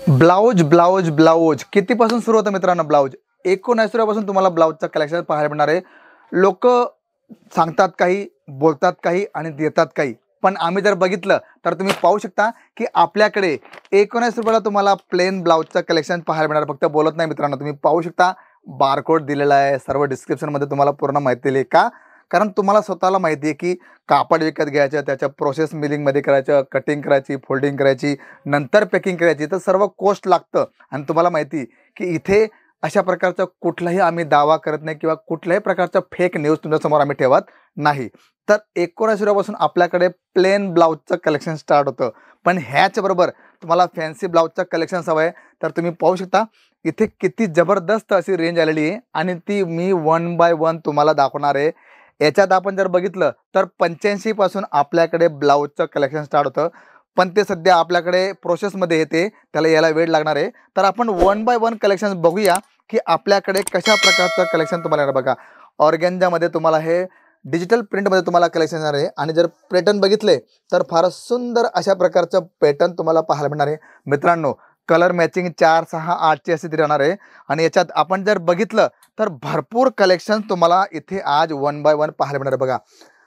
Blouse blouse blouse कितीपासून सुरू होतं मित्रांनो? ब्लाउज 19 रुपयापासून तुम्हाला ब्लाउजचं कलेक्शन पाहायला मिळणार आहे. लोक सांगतात काही, बोलतात काही आणि देतात काही, पण आम्ही जर बघितलं तर तुम्ही पाहू शकता की आपल्याकडे 19 रुपयाला तुम्हाला प्लेन ब्लाउजचं कलेक्शन पाहायला मिळणार. फक्त बोलत नाही मित्रांनो, तुम्ही पाहू शकता बारकोड दिलेला आहे. सर्व डिस्क्रिप्शनमध्ये तुम्हाला पूर्ण माहिती दिली का? कारण तुम्हाला स्वतःला माहिती आहे की कापड विकत घ्यायचं, त्याच्या प्रोसेस मिलिंगमध्ये करायचं, कटिंग करायची, फोल्डिंग करायची, नंतर पॅकिंग करायची, तर सर्व कॉस्ट लागतं. आणि तुम्हाला माहिती की इथे अशा प्रकारचा कुठलाही आम्ही दावा करत नाही किंवा कुठल्याही प्रकारचा फेक न्यूज तुमच्यासमोर आम्ही ठेवत नाही. तर 19 रुपयापासून आपल्याकडे प्लेन ब्लाउजचं कलेक्शन स्टार्ट होतं. पण ह्याचबरोबर तुम्हाला फॅन्सी ब्लाउजचं कलेक्शन हवं आहे तर तुम्ही पाहू शकता इथे किती जबरदस्त अशी रेंज आलेली आहे आणि ती मी 1 बाय 1 तुम्हाला दाखवणार आहे. याच्यात आपण जर बघितलं तर 85 पासून आपल्याकडे ब्लाउजचं कलेक्शन स्टार्ट होतं, पण ते सध्या आपल्याकडे प्रोसेसमध्ये येते, त्याला यायला वेळ लागणार आहे. तर आपण 1 बाय 1 कलेक्शन बघूया की आपल्याकडे कशा प्रकारचं कलेक्शन तुम्हाला येणार. बघा, ऑर्गेन्झामध्ये तुम्हाला हे डिजिटल प्रिंटमध्ये तुम्हाला कलेक्शन येणार आहे. आणि जर पॅटर्न बघितले तर फारच सुंदर अशा प्रकारचं पॅटर्न तुम्हाला पाहायला मिळणार आहे. मित्रांनो, कलर मॅचिंग 4, 6, 8ची अशी तरी राहणार आहे. आणि याच्यात आपण जर बघितलं तर भरपूर कलेक्शन तुम्हाला इथे आज 1 बाय 1 पाहायला मिळणार आहे. बघा,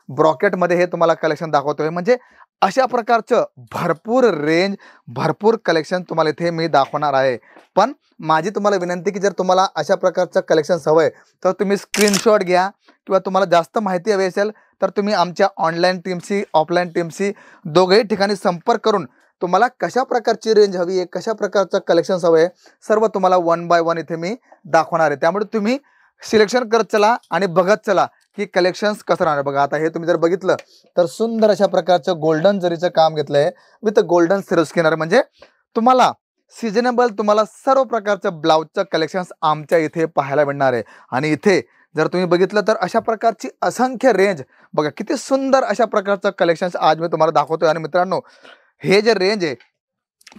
ब्रॉकेटमध्ये हे तुम्हाला कलेक्शन दाखवतोय. म्हणजे अशा प्रकारचं भरपूर रेंज, भरपूर कलेक्शन तुम्हाला इथे मी दाखवणार आहे. पण माझी तुम्हाला विनंती की जर तुम्हाला अशा प्रकारचं कलेक्शन हवं आहे तर तुम्ही स्क्रीनशॉट घ्या, किंवा तुम्हाला जास्त माहिती हवी असेल तर तुम्ही आमच्या ऑनलाईन टीमशी, ऑफलाईन टीमशी दोघेही ठिकाणी संपर्क करून तुम्हाला कशा प्रकारची रेंज हवी आहे, कशा प्रकारचं कलेक्शन हवं आहे, सर्व तुम्हाला 1 बाय 1 इथे मी दाखवणार आहे. त्यामुळे तुम्ही सिलेक्शन करत चला आणि बघत चला की कलेक्शन्स कसं राहणार. बघा, आता हे तुम्ही जर बघितलं तर सुंदर अशा प्रकारचं गोल्डन जरीचं काम घेतलंय विथ गोल्डन सिल्क स्किनर. म्हणजे तुम्हाला सिजनेबल तुम्हाला सर्व प्रकारचं ब्लाउजचं कलेक्शन्स आमच्या इथे पाहायला मिळणार आहे. आणि इथे जर तुम्ही बघितलं तर अशा प्रकारची असंख्य रेंज, बघा किती सुंदर अशा प्रकारचं कलेक्शन्स आज मी तुम्हाला दाखवतोय. आणि मित्रांनो, हे जे रेंज आहे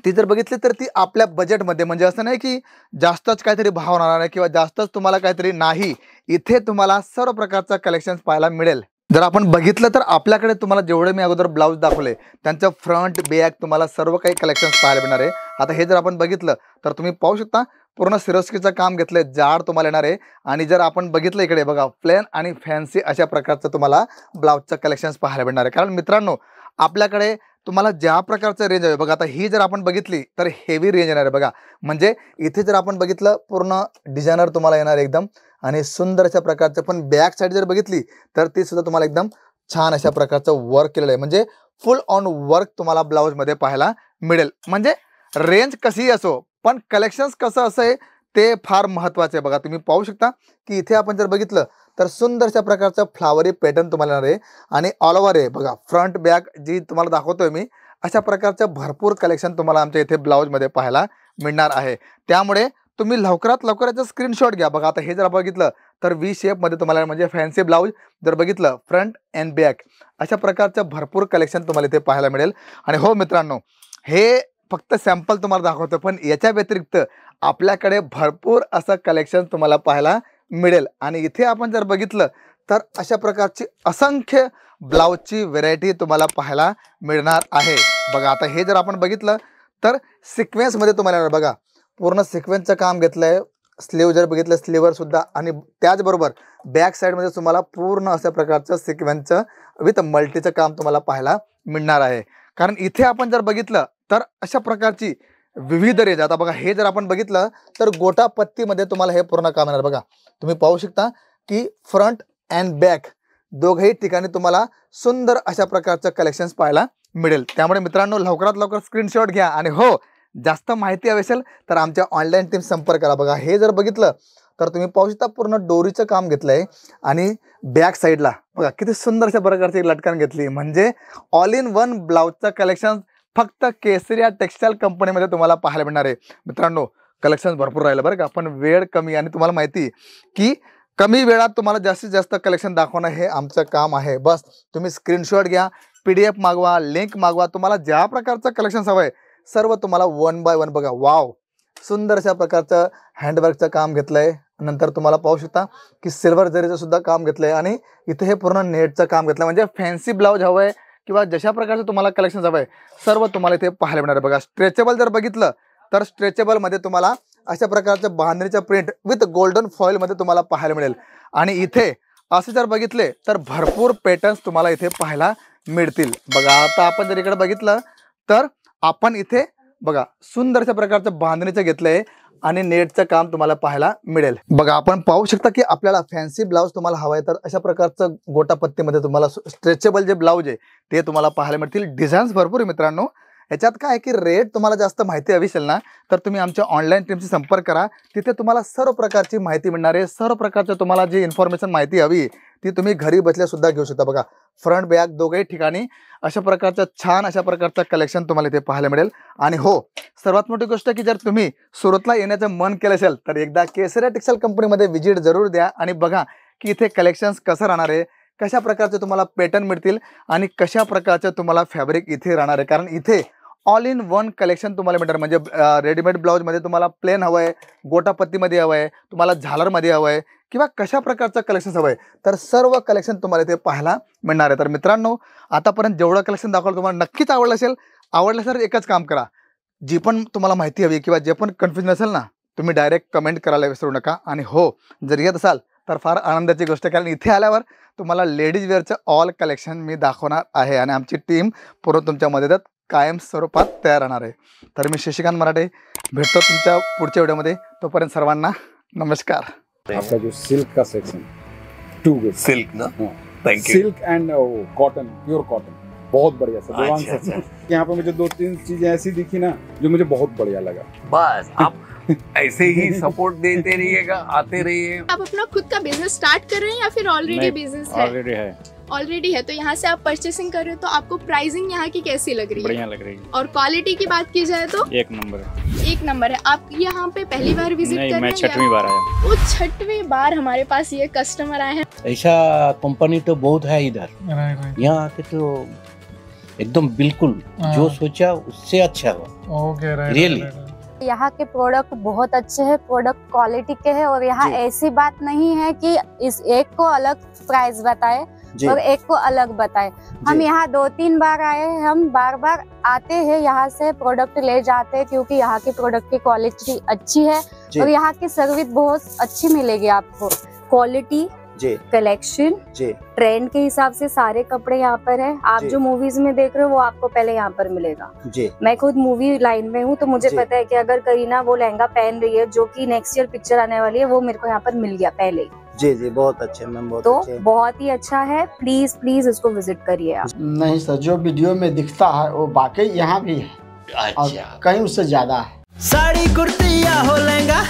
ती जर बघितली तर ती आपल्या बजेटमध्ये, म्हणजे असं नाही की जास्तच काहीतरी भाव राहणार आहे किंवा जास्तच तुम्हाला काहीतरी नाही. इथे तुम्हाला सर्व प्रकारचं कलेक्शन्स पाहायला मिळेल. जर आपण बघितलं तर आपल्याकडे तुम्हाला जेवढे मी अगोदर ब्लाऊज दाखवले त्यांचं फ्रंट बॅक तुम्हाला सर्व काही कलेक्शन्स पाहायला मिळणार आहे. आता हे जर आपण बघितलं तर तुम्ही पाहू शकता पूर्ण सिरोस्कीचं काम घेतलंय, जाड तुम्हाला येणार आहे. आणि जर आपण बघितलं इकडे बघा, प्लेन आणि फॅन्सी अशा प्रकारचं तुम्हाला ब्लाऊजचं कलेक्शन्स पाहायला मिळणार आहे. कारण मित्रांनो, आपल्याकडे तुम्हाला ज्या प्रकारचं रेंज आहे, बघा आता ही जर आपण बघितली तर हेवी रेंज येणार आहे. बघा, म्हणजे इथे जर आपण बघितलं पूर्ण डिझायनर तुम्हाला येणार आहे एकदम आणि सुंदर अशा प्रकारचं. पण बॅक साईड जर बघितली तर ती सुद्धा तुम्हाला एकदम छान अशा प्रकारचं वर्क केलेलं आहे. म्हणजे फुल ऑन वर्क तुम्हाला ब्लाऊजमध्ये पाहायला मिळेल. म्हणजे रेंज कशीही असो पण कलेक्शन्स कसं असं आहे ते फार महत्त्वाचं आहे. बघा, तुम्ही पाहू शकता की इथे आपण जर बघितलं तर सुंदरशा प्रकारचं फ्लावरी पॅटर्न तुम्हाला येणार आहे आणि ऑल ओव्हर आहे. बघा, फ्रंट बॅक जी तुम्हाला दाखवतोय मी, अशा प्रकारचं भरपूर कलेक्शन तुम्हाला आमच्या इथे ब्लाऊजमध्ये पाहायला मिळणार आहे. त्यामुळे तुम्ही लवकरात लवकर याचा स्क्रीनशॉट घ्या. बघा, आता हे जर बघितलं तर V शेपमध्ये तुम्हाला, म्हणजे फॅन्सी ब्लाऊज जर बघितलं फ्रंट अँड बॅक अशा प्रकारचं भरपूर कलेक्शन तुम्हाला इथे पाहायला मिळेल. आणि हो मित्रांनो, हे फक्त सॅम्पल तुम्हाला दाखवतो, पण याच्या व्यतिरिक्त आपल्याकडे भरपूर असं कलेक्शन तुम्हाला पाहायला मिळेल. आणि इथे आपण जर बघितलं तर अशा प्रकारची असंख्य ब्लाऊजची व्हेरायटी तुम्हाला पाहायला मिळणार आहे. बघा, आता हे जर आपण बघितलं तर सिक्वेन्समध्ये तुम्हाला बघा पूर्ण सिक्वेन्सचं काम घेतलंय. स्लीव जर बघितलं स्लीवर सुद्धा, आणि त्याचबरोबर बॅक साईडमध्ये तुम्हाला पूर्ण अशा प्रकारचं सिक्वेन्सचं विथ मल्टीचं काम तुम्हाला पाहायला मिळणार आहे. कारण इथे आपण जर बघितलं तर अशा प्रकारची विविध रेंज. आता बघा, हे जर आपण बघितलं तर गोटा पत्तीमध्ये तुम्हाला हे पूर्ण काम येणार. बघा, तुम्ही पाहू शकता की फ्रंट अँड बॅक दोघेही ठिकाणी तुम्हाला सुंदर अशा प्रकारचं कलेक्शन्स पाहायला मिळेल. त्यामुळे मित्रांनो, लवकरात लवकर स्क्रीनशॉट घ्या. आणि हो, जास्त माहिती हवी असेल तर आमच्या ऑनलाईन टीम संपर्क करा. बघा, हे जर बघितलं तर तुम्ही पाहू शकता पूर्ण डोरीचं काम घेतलंय आणि बॅक साईडला बघा किती सुंदर अशा प्रकारची लटकन घेतली. म्हणजे ऑल इन वन ब्लाऊजचं कलेक्शन फक्त केसरिया टेक्सटाईल कंपनीमध्ये तुम्हाला पाहायला मिळणार आहे. मित्रांनो, कलेक्शन भरपूर राहिलं बरं का, पण वेळ कमी. आणि तुम्हाला माहिती की कमी वेळात तुम्हाला जास्तीत जास्त कलेक्शन दाखवणं हे आमचं काम आहे. बस तुम्ही स्क्रीनशॉट घ्या, PDF मागवा, लिंक मागवा, तुम्हाला ज्या प्रकारचं कलेक्शन हवं आहे सर्व तुम्हाला 1 बाय 1. बघा, वाव, सुंदर अशा प्रकारचं हँडवर्कचं काम घेतलंय. नंतर तुम्हाला पाहू शकता की सिल्वर जरीचं सुद्धा काम घेतलंय आणि इथे हे पूर्ण नेटचं काम घेतलं. म्हणजे फॅन्सी ब्लाऊज हवं आहे किंवा जशा प्रकारचं तुम्हाला कलेक्शन हवं आहे सर्व तुम्हाला इथे पाहायला मिळणार आहे. बघा, स्ट्रेचेबल जर बघितलं तर स्ट्रेचेबल मध्ये तुम्हाला अशा प्रकारच्या बांधणीच्या प्रिंट विथ गोल्डन फॉईल मध्ये तुम्हाला पाहायला मिळेल. आणि इथे असे जर बघितले तर भरपूर पॅटर्न्स तुम्हाला इथे पाहायला मिळतील. बघा आता आपण जर इकडे बघितलं तर आपण इथे बघा सुंदरशा प्रकारचं बांधणीचं घेतलंय आणि नेटचं काम तुम्हाला पाहायला मिळेल. बघा आपण पाहू शकता की आपल्याला फॅन्सी ब्लाउज तुम्हाला हवा आहे तर अशा प्रकारचं गोटापत्तीमध्ये तुम्हाला स्ट्रेचेबल जे ब्लाउज आहे ते तुम्हाला पाहायला मिळतील. डिझाईन्स भरपूर आहे मित्रांनो. याच्यात काय आहे की रेट तुम्हाला जास्त माहिती हवी असेल ना तर तुम्ही आमच्या ऑनलाईन टीमशी संपर्क करा. तिथे तुम्हाला सर्व प्रकारची माहिती मिळणार आहे. सर्व प्रकारचं तुम्हाला जी इन्फॉर्मेशन माहिती हवी ती तुम्ही घरी बसल्या सुद्धा घेऊ शकता. बघा फ्रंट बॅक दोघेही ठिकाणी अशा प्रकारचं छान अशा प्रकारचं कलेक्शन तुम्हाला इथे पाहायला मिळेल. आणि हो सर्वात मोठी गोष्ट की जर तुम्ही सुरतला येण्याचं मन केलं असेल तर एकदा केसरिया टेक्सटाईल कंपनीमध्ये व्हिजिट जरूर द्या आणि बघा की इथे कलेक्शन्स कसं राहणार आहे, कशा प्रकारचे तुम्हाला पॅटर्न मिळतील आणि कशा प्रकारचं तुम्हाला फॅब्रिक इथे राहणार आहे. कारण इथे ऑल इन वन कलेक्शन तुम्हाला मिळणार. म्हणजे रेडीमेड ब्लाउजमध्ये तुम्हाला प्लेन हवं आहे, गोटापत्तीमध्ये हवं आहे, तुम्हाला झालरमध्ये हवं आहे किंवा कशा प्रकारचं कलेक्शन हवं आहे तर सर्व कलेक्शन तुम्हाला इथे पाहायला मिळणार आहे. तर मित्रांनो आतापर्यंत जेवढं कलेक्शन दाखवलं तुम्हाला नक्कीच आवडलं असेल. आवडलं सर एकच काम करा, जी पण तुम्हाला माहिती हवी किंवा जे पण कन्फ्युजन असेल ना तुम्ही डायरेक्ट कमेंट करायला विसरू नका. आणि हो जर येत असाल तर फार आनंदाची गोष्ट कारण इथे आल्यावर तुम्हाला लेडीज वेअरचं ऑल कलेक्शन मी दाखवणार आहे आणि आमची टीम पूर्ण तुमच्या मदत कायम स्वरूपात तयार राहणार आहे. तर मी शशिकांत मराठे भेटतो तुमच्या पुढच्या व्हिडिओमध्ये. तोपर्यंत सर्वांना नमस्कार. आपका जो सिल्क का सेक्शन टू गुड. सिल्क ना, thank you. Silk end cotton, pure cotton बहुत बढ़िया सर. देवांग सर यहाँ पे मुझे 2-3 चीजें ऐसी दिखी ना जो मुझे बहुत बढ़िया लगा. बस आप ऐसे ही सपोर्ट देते रहिएगा, आते रहिए. आप अपना खुद का बिजनेस स्टार्ट कर रहे हैं या फिर ऑलरेडी बिजनेस है? ऑलरेडी है. तो यहाँ से आप परचेसिंग कर रहे हो तो आपको प्राइसिंग यहाँ की कैसी लग रही है? बढ़िया लग रही है. और क्वालिटी की बात की जाए तो एक नंबर है. एक नंबर है. आप यहाँ पे पहली बार विजिट कर रहे हैं? मैं 6वीं बार आया. वो 6वीं बार हमारे पास ये कस्टमर आए हैं. ऐसा कंपनी तो बहुत है इधर. यहाँ आके तो एकदम बिल्कुल जो सोचा उससे अच्छा हुआ. रियली यहाँ के प्रोडक्ट बहुत अच्छे हैं, प्रोडक्ट क्वालिटी के हैं और यहाँ ऐसी बात नहीं है कि इस एक को अलग प्राइस बताए और एक को अलग बताए. हम यहाँ 2-3 बार आए हैं. हम बार बार आते हैं, यहाँ से प्रोडक्ट ले जाते हैं क्योंकि यहाँ की प्रोडक्ट की क्वालिटी अच्छी है और यहाँ की सर्विस बहुत अच्छी मिलेगी आपको. क्वालिटी, कलेक्शन, ट्रेंड के हिसाब से सारे कपड़े यहाँ पर है. आप जो मूवीज में देख रहे हो वो आपको पहले यहाँ पर मिलेगा. मैं खुद मूवी लाइन में हूँ तो मुझे पता है कि अगर करीना वो लहंगा पहन रही है जो कि नेक्स्ट ईयर पिक्चर आने वाली है वो मेरे को यहाँ पर मिल गया पहले. जी बहुत अच्छे मैम. बहुत ही अच्छा है. प्लीज प्लीज इसको विजिट करिए आप. नहीं सर, जो वीडियो में दिखता है वो बाकी यहाँ भी है और कहीं उससे ज्यादा है. साड़ी कुर्ती या हो लहंगा